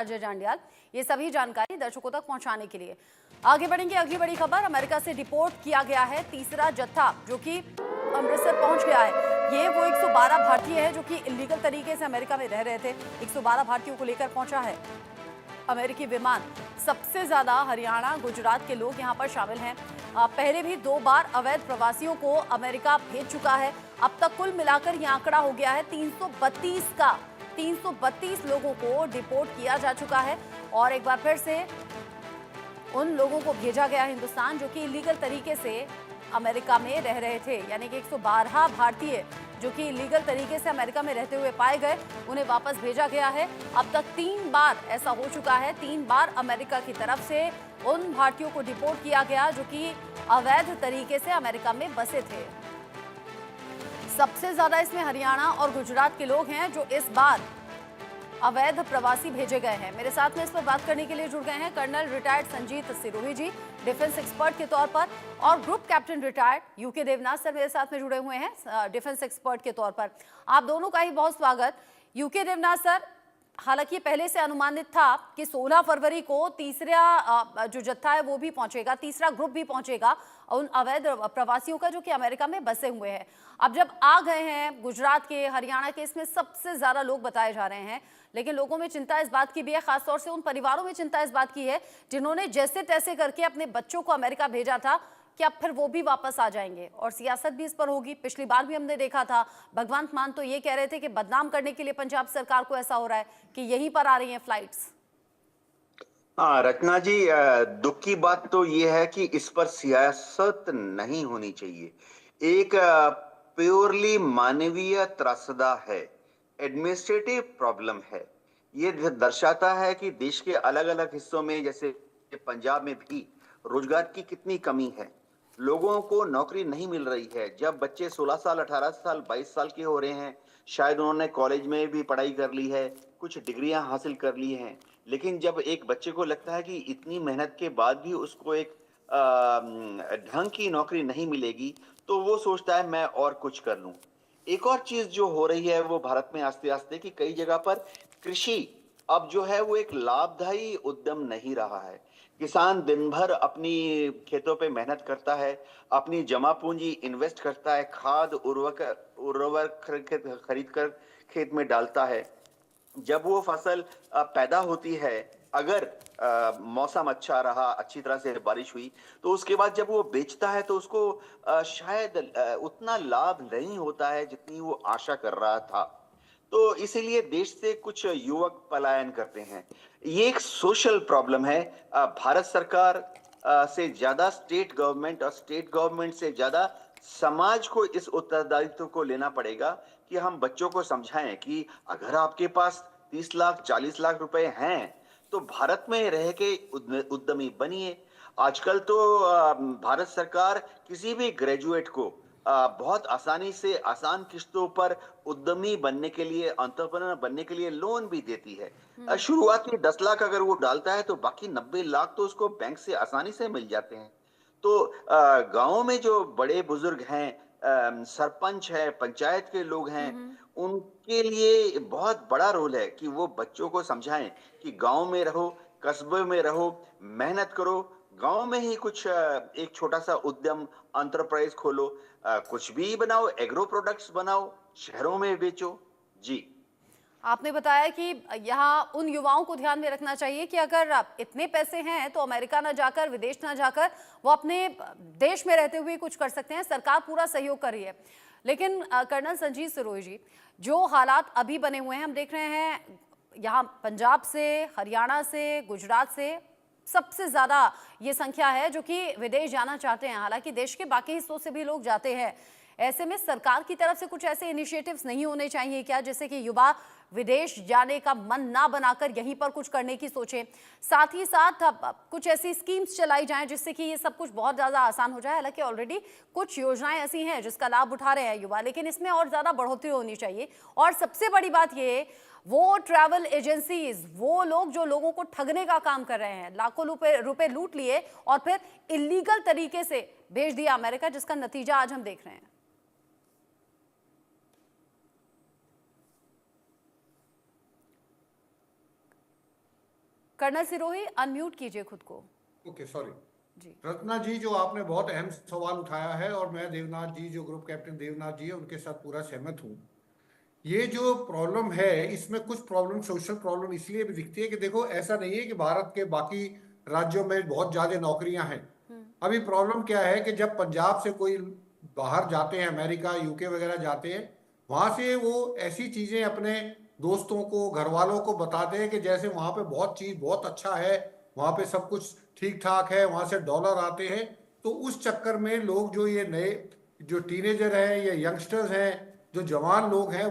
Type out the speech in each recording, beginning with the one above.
अजय जांडियाल, ये सभी जानकारी दर्शकों तक पहुंचाने के लिए आगे बढ़ेंगे। अगली बड़ी खबर, अमेरिका से डिपोर्ट किया गया है तीसरा जत्था जो कि अमृतसर पहुंच गया है। ये वो 112 भारतीय है जो कि इलीगल तरीके से अमेरिका में रह रहे थे। 112 भारतीयों को लेकर पहुंचा है अमेरिकी विमान। सबसे ज्यादा हरियाणा, गुजरात के लोग यहाँ पर शामिल हैं। पहले भी 2 बार अवैध प्रवासियों को अमेरिका भेज चुका है। अब तक कुल मिलाकर यह आंकड़ा हो गया है 332 का। 332 लोगों को डिपोर्ट किया जा चुका है और एक बार फिर से उन लोगों को भेजा गया हिंदुस्तान जो कि इलीगल तरीके से अमेरिका में रह रहे थे। यानी कि 112 भारतीय जो कि इलीगल तरीके से अमेरिका में रहते हुए पाए गए, उन्हें वापस भेजा गया है। अब तक 3 बार ऐसा हो चुका है। 3 बार अमेरिका की तरफ से उन भारतीयों को डिपोर्ट किया गया जो कि अवैध तरीके से अमेरिका में बसे थे। सबसे ज्यादा इसमें हरियाणा और गुजरात के लोग हैं जो इस बार अवैध प्रवासी भेजे गए हैं। मेरे साथ में इस पर बात करने के लिए जुड़ गए हैं colonel retired Sanjeet Sirohi ji, defence expert के तौर पर, और group captain retired UK Devnath sir मेरे साथ में जुड़े हुए हैं डिफेंस एक्सपर्ट के तौर पर। आप दोनों का ही बहुत स्वागत। यूके देवनाथ सर, हालांकि पहले से अनुमानित था कि 16 फरवरी को तीसरा जो जत्था है वो भी पहुंचेगा, तीसरा ग्रुप भी पहुंचेगा उन अवैध प्रवासियों का जो कि अमेरिका में बसे हुए हैं। अब जब आ गए हैं गुजरात के, हरियाणा के, इसमें सबसे ज्यादा लोग बताए जा रहे हैं, लेकिन लोगों में चिंता इस बात की भी है, खासतौर से उन परिवारों में चिंता इस बात की है जिन्होंने जैसे तैसे करके अपने बच्चों को अमेरिका भेजा था कि अब फिर वो भी वापस आ जाएंगे और सियासत भी इस पर होगी। पिछली बार भी हमने देखा था, भगवंत मान तो ये कह रहे थे कि बदनाम करने के लिए पंजाब सरकार को ऐसा हो रहा है कि यहीं पर आ रही हैं फ्लाइट्स। हाँ रचना जी, दुख की बात तो ये है कि इस पर सियासत नहीं होनी चाहिए। एक प्योरली मानवीय त्रासदा है, एडमिनिस्ट्रेटिव प्रॉब्लम है। ये दर्शाता है कि देश के अलग अलग हिस्सों में, जैसे पंजाब में भी रोजगार की कितनी कमी है। लोगों को नौकरी नहीं मिल रही है। जब बच्चे 16 साल, 18 साल, 22 साल के हो रहे हैं, शायद उन्होंने कॉलेज में भी पढ़ाई कर ली है, कुछ डिग्रियां हासिल कर ली हैं, लेकिन जब एक बच्चे को लगता है कि इतनी मेहनत के बाद भी उसको एक ढंग की नौकरी नहीं मिलेगी, तो वो सोचता है मैं और कुछ कर लूं। एक और चीज जो हो रही है वो भारत में आस्ते आस्ते कि कई जगह पर कृषि अब जो है वो एक लाभदायी उद्यम नहीं रहा है। किसान दिन भर अपनी खेतों पे मेहनत करता है, अपनी जमा पूंजी इन्वेस्ट करता है, खाद उर्वरक खरीद कर खेत में डालता है। जब वो फसल पैदा होती है, अगर मौसम अच्छा रहा, अच्छी तरह से बारिश हुई, तो उसके बाद जब वो बेचता है तो उसको शायद उतना लाभ नहीं होता है जितनी वो आशा कर रहा था। तो इसीलिए देश से कुछ युवक पलायन करते हैं। ये एक सोशल प्रॉब्लम है। भारत सरकार से ज्यादा स्टेट गवर्नमेंट और स्टेट गवर्नमेंट से ज्यादा समाज को इस उत्तरदायित्व को लेना पड़ेगा कि हम बच्चों को समझाएं कि अगर आपके पास 30 लाख 40 लाख रुपए हैं तो भारत में रह के उद्यमी बनिए। आजकल तो भारत सरकार किसी भी ग्रेजुएट को बहुत आसानी से आसान किस्तों पर उद्यमी बनने के लिए, एंटरप्रेन्योर बनने के लिए लोन भी देती है। शुरुआती 10 लाख अगर वो डालता है तो बाकी 90 लाख तो उसको बैंक से आसानी से मिल जाते हैं। तो गांवों में जो बड़े बुजुर्ग हैं, सरपंच है, पंचायत के लोग हैं, उनके लिए बहुत बड़ा रोल है कि वो बच्चों को समझाएं कि गांव में रहो, कस्बे में रहो, मेहनत करो, गांव में ही कुछ एक छोटा सा उद्यम, एंटरप्राइज खोलो, कुछ भी बनाओ, एग्रो प्रोडक्ट्स बनाओ, शहरों में बेचो। जी। आपने बताया कि यहाँ उन युवाओं को ध्यान में रखना चाहिए कि अगर इतने पैसे हैं तो अमेरिका ना जाकर, विदेश ना जाकर, वो अपने देश में रहते हुए कुछ कर सकते हैं। सरकार पूरा सहयोग कर रही है। लेकिन कर्नल संजीत सिरोही जी, जो हालात अभी बने हुए हैं, हम देख रहे हैं यहाँ पंजाब से, हरियाणा से, गुजरात से सबसे ज्यादा ये संख्या है जो कि विदेश जाना चाहते हैं। हालांकि देश के बाकी हिस्सों से भी लोग जाते हैं। ऐसे में सरकार की तरफ से कुछ ऐसे इनिशिएटिव्स नहीं होने चाहिए क्या, जिससे कि युवा विदेश जाने का मन ना बनाकर यहीं पर कुछ करने की सोचें? साथ ही साथ कुछ ऐसी स्कीम्स चलाई जाएं जिससे कि ये सब कुछ बहुत ज़्यादा आसान हो जाए। हालांकि ऑलरेडी कुछ योजनाएं ऐसी हैं जिसका लाभ उठा रहे हैं युवा, लेकिन इसमें और ज़्यादा बढ़ोतरी होनी चाहिए। और सबसे बड़ी बात ये, वो ट्रैवल एजेंसीज, वो लोग जो लोगों को ठगने का काम कर रहे हैं, लाखों रुपए लूट लिए और फिर इलीगल तरीके से भेज दिया अमेरिका, जिसका नतीजा आज हम देख रहे हैं। कर्नल सिरोही, अनम्यूट कीजिए खुद को। Okay, sorry. जी। रत्ना जी, जो आपने बहुत अहम सवाल उठाया है और मैं देवनाथ जी, जो ग्रुप कैप्टन देवनाथ जी है, उनके साथ पूरा सहमत हूँ। ये जो प्रॉब्लम है, इसमें कुछ प्रॉब्लम, सोशल प्रॉब्लम इसलिए भी दिखती है कि देखो, ऐसा नहीं है कि भारत के बाकी राज्यों में बहुत ज्यादा नौकरियां हैं। अभी प्रॉब्लम क्या है कि जब पंजाब से कोई बाहर जाते हैं, अमेरिका, यूके वगैरह जाते हैं, वहां से वो ऐसी चीजें अपने दोस्तों को, घर वालों को बताते हैं कि जैसे वहां पे बहुत चीज बहुत अच्छा है, वहां पे सब कुछ ठीक ठाक है, वहां से डॉलर आते हैं। तो उस चक्कर में लोग, जो ये नए जो टीनेजर हैं या यंगस्टर्स हैं, जो जवान लोग हैं,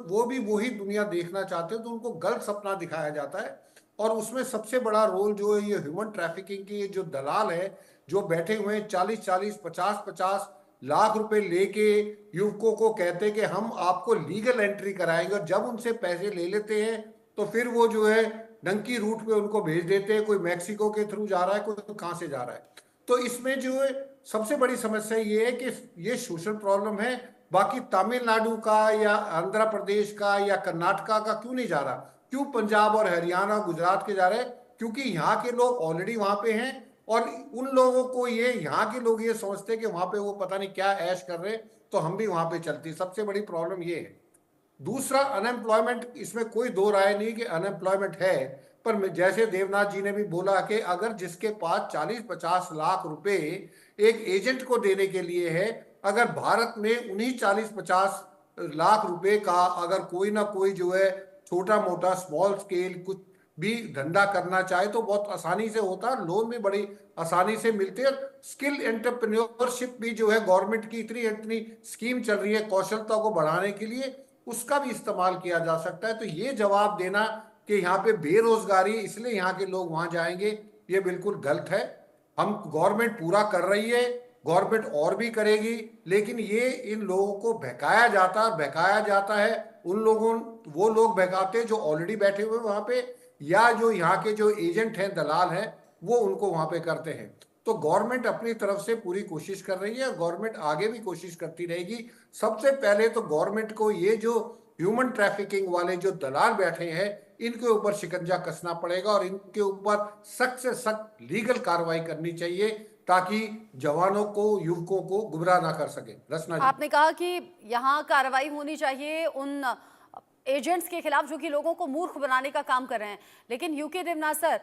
वो भी वही दुनिया देखना चाहते हैं, तो उनको गलत सपना दिखाया जाता है। और उसमें सबसे बड़ा रोल जो है ये ह्यूमन ट्रैफिकिंग की, जो दलाल है, जो बैठे हुए हैं 40-40, 50-50 लाख रुपए लेके युवकों को कहते हैं कि हम आपको लीगल एंट्री कराएंगे, और जब उनसे पैसे ले लेते हैं तो फिर वो जो है डंकी रूट पे उनको भेज देते हैं। कोई मैक्सिको के थ्रू जा रहा है, कोई कहाँ से जा रहा है। तो इसमें जो है सबसे बड़ी समस्या ये है कि ये सोशल प्रॉब्लम है। बाकी तमिलनाडु का या आंध्र प्रदेश का या कर्नाटका का क्यों नहीं जा रहा, क्यों पंजाब और हरियाणा गुजरात के जा रहे हैं? क्योंकि यहाँ के लोग ऑलरेडी वहां पे हैं, और उन लोगों को ये, यहाँ के लोग ये सोचते हैं कि वहां पे वो पता नहीं क्या ऐश कर रहे हैं, तो हम भी वहां पे चलते। सबसे बड़ी प्रॉब्लम ये है। दूसरा, अनएम्प्लॉयमेंट, इसमें कोई दो राय नहीं कि अनएम्प्लॉयमेंट है। पर जैसे देवनाथ जी ने भी बोला कि अगर जिसके पास 40-50 लाख रुपए एक एजेंट को देने के लिए है, अगर भारत में उन्हीं 40-50 लाख रुपए का अगर कोई ना कोई जो है छोटा मोटा स्मॉल स्केल कुछ भी धंधा करना चाहे तो बहुत आसानी से होता है, लोन भी बड़ी आसानी से मिलते हैं। स्किल एंटरप्रेन्योरशिप भी जो है, गवर्नमेंट की इतनी इतनी स्कीम चल रही है कौशलता को बढ़ाने के लिए, उसका भी इस्तेमाल किया जा सकता है। तो ये जवाब देना कि यहाँ पे बेरोजगारी इसलिए यहाँ के लोग वहां जाएंगे, ये बिल्कुल गलत है। हम, गवर्नमेंट पूरा कर रही है, गवर्नमेंट और भी करेगी, लेकिन ये इन लोगों को बहकाया जाता है। उन लोगों, वो लोग बहकाते हैं जो ऑलरेडी बैठे हुए वहां पे, या जो यहाँ के जो एजेंट हैं, दलाल हैं, वो उनको वहां पे करते हैं। तो गवर्नमेंट अपनी तरफ से पूरी कोशिश कर रही है, गवर्नमेंट आगे भी कोशिश करती रहेगी। सबसे पहले तो गवर्नमेंट को ये जो ह्यूमन ट्रैफिकिंग वाले जो दलाल बैठे हैं, इनके ऊपर शिकंजा कसना पड़ेगा, और इनके ऊपर सख्त से सख्त लीगल कार्रवाई करनी चाहिए, ताकि जवानों को, युवकों को गुमराह ना कर सके। रचना जी, आपने कहा कि यहाँ कार्रवाई होनी चाहिए उन एजेंट्स के खिलाफ जो कि लोगों को मूर्ख बनाने का काम कर रहे हैं, लेकिन यूके देवनाथ सर,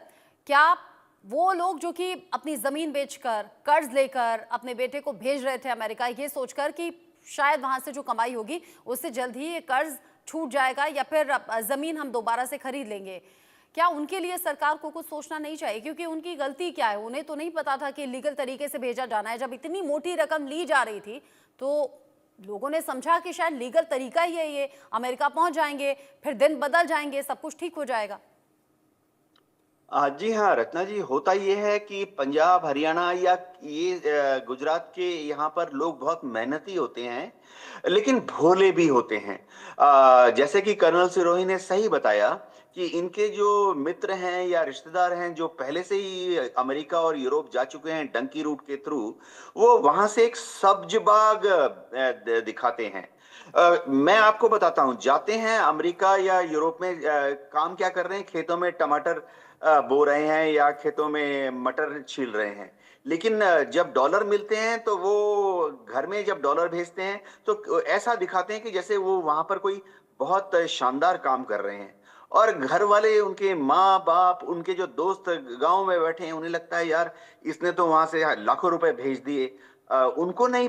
क्या वो लोग जो कि अपनी जमीन बेचकर, कर्ज लेकर अपने बेटे को भेज रहे थे अमेरिका, ये सोचकर कि शायद वहां से जो कमाई होगी उससे जल्द ही ये कर्ज छूट जाएगा या फिर जमीन हम दोबारा से खरीद लेंगे, क्या उनके लिए सरकार को कुछ सोचना नहीं चाहिए? क्योंकि उनकी गलती क्या है, उन्हें तो नहीं पता था कि लीगल तरीके से भेजा जाना है। जब इतनी मोटी रकम ली जा रही थी तो लोगों ने समझा कि शायद लीगल तरीका ही है ये, अमेरिका पहुंच जाएंगे, फिर दिन बदल जाएंगे, सब कुछ ठीक हो जाएगा। जी हाँ, रत्ना जी, होता ये है कि पंजाब, हरियाणा या ये गुजरात के यहाँ पर लोग बहुत मेहनती होते हैं, लेकिन भोले भी होते हैं। जैसे कि कर्नल सिरोही ने सही बताया कि इनके जो मित्र हैं या रिश्तेदार हैं जो पहले से ही अमेरिका और यूरोप जा चुके हैं डंकी रूट के थ्रू, वो वहां से एक सब्ज बाग दिखाते हैं। मैं आपको बताता हूँ, जाते हैं अमेरिका या यूरोप में, काम क्या कर रहे हैं, खेतों में टमाटर बो रहे हैं या खेतों में मटर छील रहे हैं। लेकिन जब डॉलर मिलते हैं तो वो घर में जब डॉलर भेजते हैं तो ऐसा दिखाते हैं कि जैसे वो वहां पर कोई बहुत शानदार काम कर रहे हैं, और घर वाले, उनके माँ बाप, उनके जो दोस्त गांव में बैठे हैं, उन्हें लगता है यार इसने तो वहां से लाखों रुपए भेज दिए। उनको नहीं,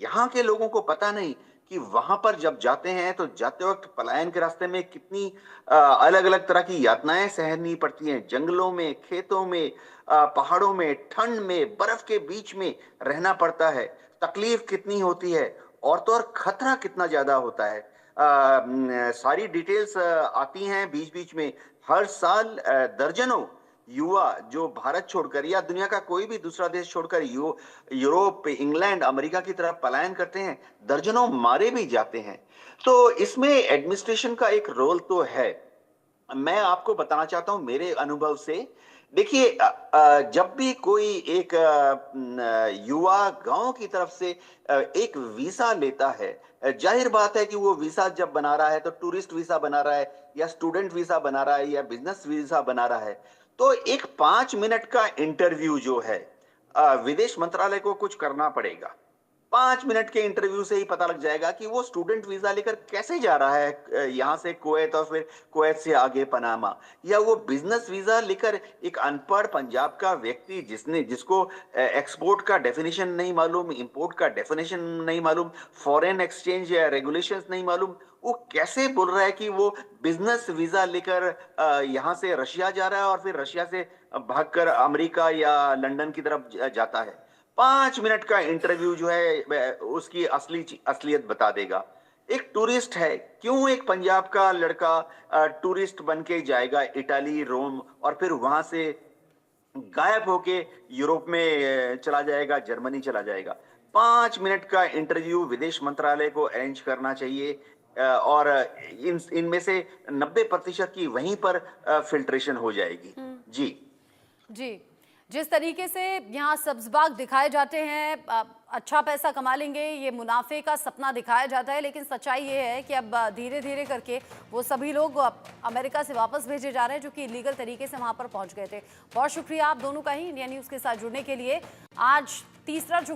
यहाँ के लोगों को पता नहीं कि वहां पर जब जाते हैं तो जाते वक्त पलायन के रास्ते में कितनी अलग अलग तरह की यातनाएं सहनी पड़ती हैं। जंगलों में, खेतों में, पहाड़ों में, ठंड में, बर्फ के बीच में रहना पड़ता है। तकलीफ कितनी होती है, और तो और खतरा कितना ज्यादा होता है। सारी डिटेल्स आती हैं बीच बीच में। हर साल दर्जनों युवा जो भारत छोड़कर या दुनिया का कोई भी दूसरा देश छोड़कर यूरोप, इंग्लैंड, अमेरिका की तरफ पलायन करते हैं, दर्जनों मारे भी जाते हैं। तो इसमें एडमिनिस्ट्रेशन का एक रोल तो है। मैं आपको बताना चाहता हूं मेरे अनुभव से। देखिए, जब भी कोई एक युवा गांव की तरफ से एक वीसा लेता है, जाहिर बात है कि वो वीसा जब बना रहा है तो टूरिस्ट वीसा बना रहा है या स्टूडेंट वीसा बना रहा है या बिजनेस वीसा बना रहा है। तो एक 5 मिनट का इंटरव्यू जो है, विदेश मंत्रालय को कुछ करना पड़ेगा। 5 मिनट के इंटरव्यू से ही पता लग जाएगा कि वो स्टूडेंट वीजा लेकर कैसे जा रहा है, यहां से कुवैत और फिर कुवैत से आगे पनामा, या वो बिजनेस वीजा लेकर एक अनपढ़ पंजाब का व्यक्ति जिसको एक्सपोर्ट का डेफिनेशन नहीं मालूम, इंपोर्ट का डेफिनेशन नहीं मालूम, फॉरेन एक्सचेंज या रेगुलेशंस नहीं मालूम, वो कैसे बोल रहा है कि वो बिजनेस वीजा लेकर यहां से रशिया जा रहा है और फिर रशिया से भागकर अमेरिका या लंदन की तरफ जाता है। 5 मिनट का इंटरव्यू जो है उसकी असलियत बता देगा। एक टूरिस्ट है, क्यों एक पंजाब का लड़का टूरिस्ट बन के जाएगा इटाली, रोम, और फिर वहां से गायब होके यूरोप में चला जाएगा, जर्मनी चला जाएगा। 5 मिनट का इंटरव्यू विदेश मंत्रालय को अरेंज करना चाहिए, और इनमें से 90% की वहीं पर फिल्ट्रेशन हो जाएगी। जी। जी, जिस तरीके से यहाँ सब्जबाग दिखाए जाते हैं, अच्छा पैसा कमा लेंगे, ये मुनाफे का सपना दिखाया जाता है, लेकिन सच्चाई ये है कि अब धीरे धीरे करके वो सभी लोग अमेरिका से वापस भेजे जा रहे हैं जो कि इलीगल तरीके से वहां पर पहुंच गए थे। बहुत शुक्रिया आप दोनों का ही इंडिया न्यूज़ के साथ जुड़ने के लिए। आज तीसरा जो